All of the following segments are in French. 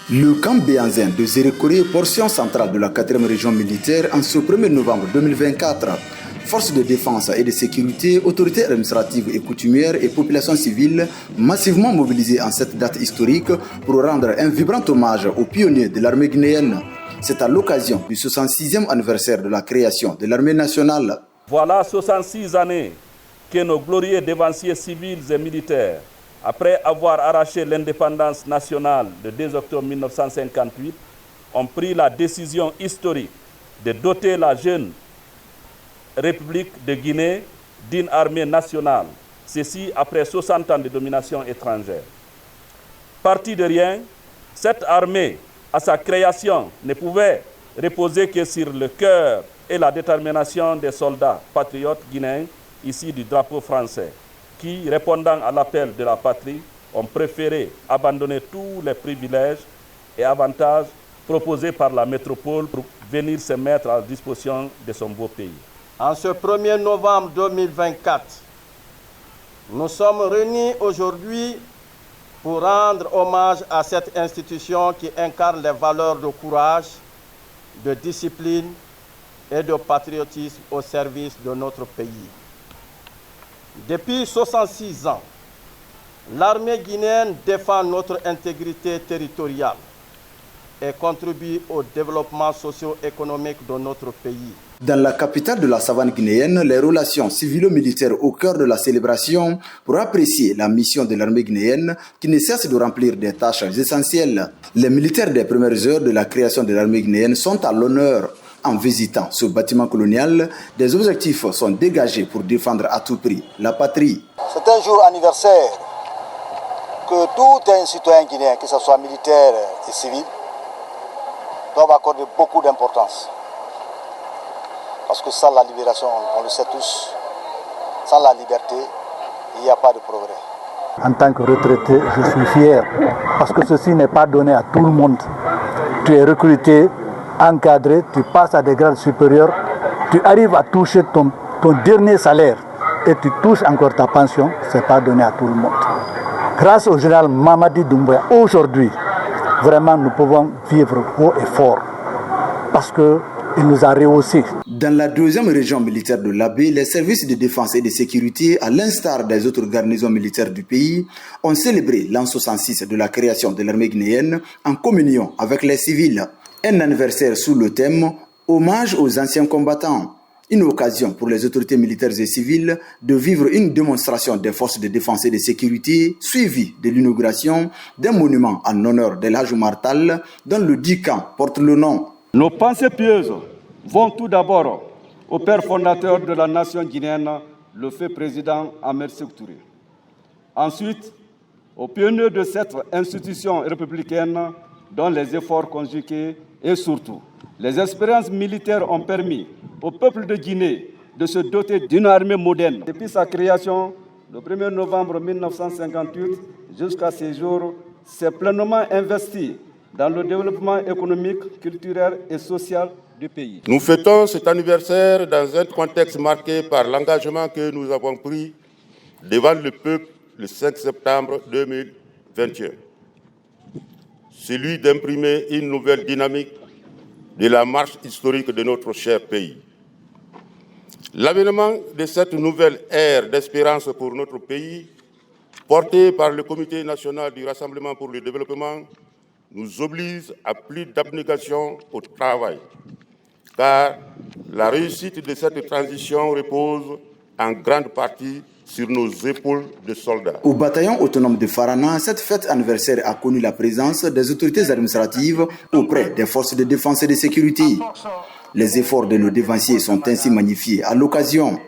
Le camp Béanzin de Zérékoré, portion centrale de la 4e région militaire, en ce 1er novembre 2024. Forces de défense et de sécurité, autorités administratives et coutumières et populations civiles massivement mobilisées en cette date historique pour rendre un vibrant hommage aux pionniers de l'armée guinéenne. C'est à l'occasion du 66e anniversaire de la création de l'armée nationale. Voilà 66 années que nos glorieux dévanciers civils et militaires, après avoir arraché l'indépendance nationale le 2 octobre 1958, ont pris la décision historique de doter la jeune République de Guinée d'une armée nationale, ceci après 60 ans de domination étrangère. Partie de rien, cette armée, à sa création, ne pouvait reposer que sur le cœur et la détermination des soldats patriotes guinéens issus du drapeau français, qui, répondant à l'appel de la patrie, ont préféré abandonner tous les privilèges et avantages proposés par la métropole pour venir se mettre à la disposition de son beau pays. En ce 1er novembre 2024, nous sommes réunis aujourd'hui pour rendre hommage à cette institution qui incarne les valeurs de courage, de discipline et de patriotisme au service de notre pays. Depuis 66 ans, l'armée guinéenne défend notre intégrité territoriale et contribue au développement socio-économique de notre pays. Dans la capitale de la savane guinéenne, les relations civilo-militaires au cœur de la célébration pour apprécier la mission de l'armée guinéenne qui ne cesse de remplir des tâches essentielles. Les militaires des premières heures de la création de l'armée guinéenne sont à l'honneur. En visitant ce bâtiment colonial, des objectifs sont dégagés pour défendre à tout prix la patrie. C'est un jour anniversaire que tout un citoyen guinéen, que ce soit militaire et civil, doit accorder beaucoup d'importance. Parce que sans la libération, on le sait tous, sans la liberté, il n'y a pas de progrès. En tant que retraité, je suis fier parce que ceci n'est pas donné à tout le monde. Tu es recruté, encadré, tu passes à des grades supérieurs, tu arrives à toucher ton dernier salaire et tu touches encore ta pension, ce n'est pas donné à tout le monde. Grâce au général Mamadi Doumbouya, aujourd'hui, vraiment nous pouvons vivre haut et fort parce qu'il nous a rehaussé. Dans la 2e région militaire de l'Abbé, les services de défense et de sécurité, à l'instar des autres garnisons militaires du pays, ont célébré l'an 66 de la création de l'armée guinéenne en communion avec les civils. Un anniversaire sous le thème « Hommage aux anciens combattants ». Une occasion pour les autorités militaires et civiles de vivre une démonstration des forces de défense et de sécurité suivie de l'inauguration d'un monument en honneur d'El Hadj Oumar Tall dont le dit camp porte le nom. Nos pensées pieuses vont tout d'abord au père fondateur de la nation guinéenne, le feu président Ahmed Sékou Touré. Ensuite, aux pionniers de cette institution républicaine dont les efforts conjugués et surtout les expériences militaires ont permis au peuple de Guinée de se doter d'une armée moderne. Depuis sa création, le 1er novembre 1958 jusqu'à ces jours, s'est pleinement investi dans le développement économique, culturel et social du pays. Nous fêtons cet anniversaire dans un contexte marqué par l'engagement que nous avons pris devant le peuple le 5 septembre 2021. Celui d'imprimer une nouvelle dynamique de la marche historique de notre cher pays. L'avènement de cette nouvelle ère d'espérance pour notre pays, portée par le Comité national du Rassemblement pour le développement, nous oblige à plus d'abnégation au travail, car la réussite de cette transition repose en grande partie sur nos épaules de soldats. Au bataillon autonome de Farana, cette fête anniversaire a connu la présence des autorités administratives auprès des forces de défense et de sécurité. Les efforts de nos dévanciers sont ainsi magnifiés à l'occasion.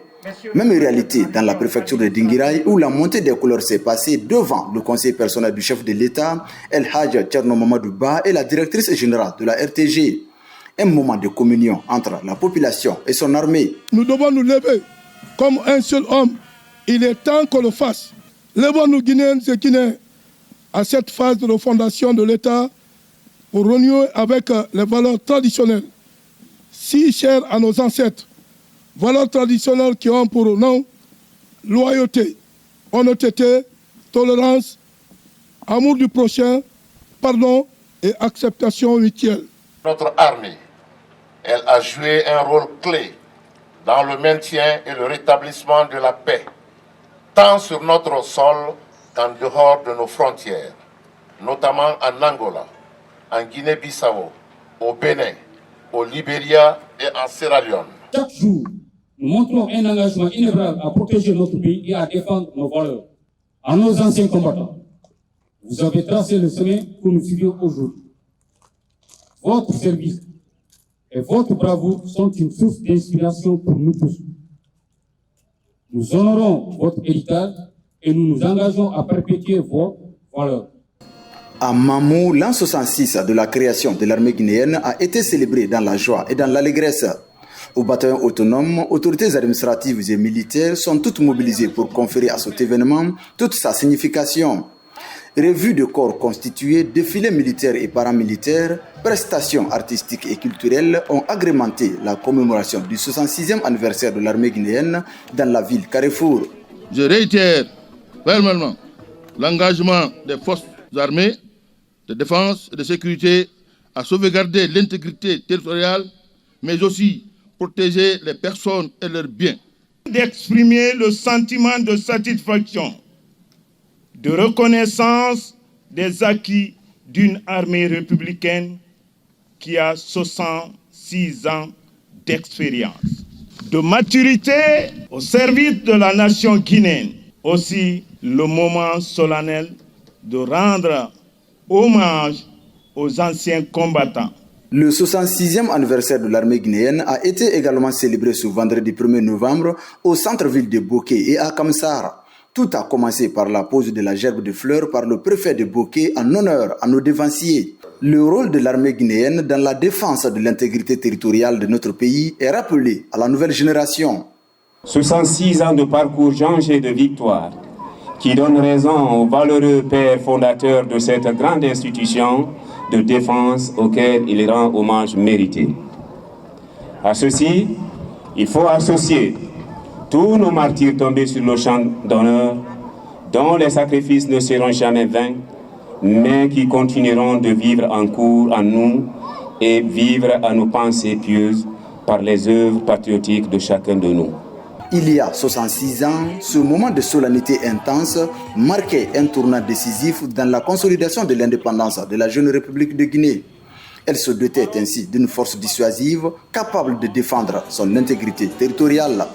Même réalité dans la préfecture de Dinguiraye où la montée des couleurs s'est passée devant le conseil personnel du chef de l'État, El Hadj Thierno Mamadou Ba et la directrice générale de la RTG. Un moment de communion entre la population et son armée. Nous devons nous lever comme un seul homme. Il est temps qu'on le fasse. Levons-nous Guinéennes et Guinéens à cette phase de refondation de l'État pour renouer avec les valeurs traditionnelles si chères à nos ancêtres. Valeurs traditionnelles qui ont pour nom loyauté, honnêteté, tolérance, amour du prochain, pardon, et acceptation rituelle. Notre armée, elle a joué un rôle clé dans le maintien et le rétablissement de la paix, tant sur notre sol qu'en dehors de nos frontières, notamment en Angola, en Guinée-Bissau, au Bénin, au Libéria et en Sierra Leone. Chaque jour, nous montrons un engagement inébranlable à protéger notre pays et à défendre nos valeurs. À nos anciens combattants, vous avez tracé le chemin que nous suivons aujourd'hui. Votre service et votre bravoure sont une source d'inspiration pour nous tous. Nous honorons votre héritage et nous nous engageons à perpétuer vos valeurs. À Mamou, l'an 66 de la création de l'armée guinéenne a été célébré dans la joie et dans l'allégresse. Au bataillon autonome, autorités administratives et militaires sont toutes mobilisées pour conférer à cet événement toute sa signification. Revue de corps constitués, défilés militaires et paramilitaires, prestations artistiques et culturelles ont agrémenté la commémoration du 66e anniversaire de l'armée guinéenne dans la ville Carrefour. Je réitère fermement l'engagement des forces armées de défense et de sécurité à sauvegarder l'intégrité territoriale, mais aussi protéger les personnes et leurs biens. D'exprimer le sentiment de satisfaction, de reconnaissance des acquis d'une armée républicaine qui a 66 ans d'expérience, de maturité au service de la nation guinéenne. Aussi le moment solennel de rendre hommage aux anciens combattants. Le 66e anniversaire de l'armée guinéenne a été également célébré ce vendredi 1er novembre au centre-ville de Bokeh et à Kamsar. Tout a commencé par la pose de la gerbe de fleurs par le préfet de Bokeh en honneur à nos dévanciers. Le rôle de l'armée guinéenne dans la défense de l'intégrité territoriale de notre pays est rappelé à la nouvelle génération. 66 ans de parcours changé de victoire qui donnent raison aux valeureux pères fondateurs de cette grande institution de défense auquel il rend hommage mérité. À ceci, il faut associer tous nos martyrs tombés sur le champ d'honneur, dont les sacrifices ne seront jamais vains, mais qui continueront de vivre en cours en nous et vivre à nos pensées pieuses par les œuvres patriotiques de chacun de nous. Il y a 66 ans, ce moment de solennité intense marquait un tournant décisif dans la consolidation de l'indépendance de la jeune République de Guinée. Elle se dotait ainsi d'une force dissuasive capable de défendre son intégrité territoriale.